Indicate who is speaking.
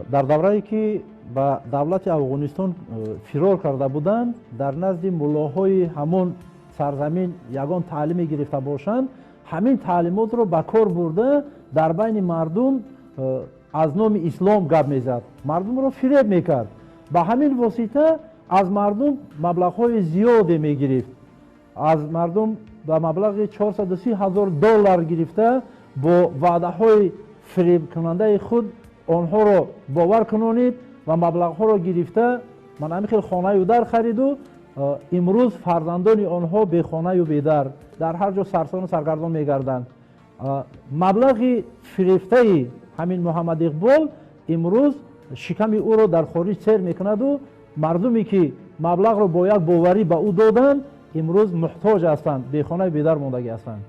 Speaker 1: дар даврае ки ба давлати афғонистон фирор карда буданд, дар назди муллоҳои ҳамон сарзамин ягон таълиме гирифта бошанд, ҳамин таълимотро ба кор бурда дар байни мардум аз номи ислом гап мезад, мардумро фиреб мекард. ба ҳамин восита аз мардум маблағҳои зиёде мегирифт. аз мардум ба маблағи $430,000 гирифта бо ваъдаҳои фиребкунандаи худ онҳоро бовар кунонид ва маблағҳоро гирифта ман ҳамин хел хонаю дар хариду имрӯз фарзандони онҳо бехонаю бедар дар ҳар ҷо сарсону саргардон мегарданд. маблағи фирефтаи ҳамин Муҳаммад Иқбол имрӯз шиками ӯро дар хориҷ сер мекунаду мардуме ки маблағро бо як боварӣ ба ӯ доданд имрӯз муҳтоҷ ҳастанд, бехонаю бедар мондагӣ ҳастанд.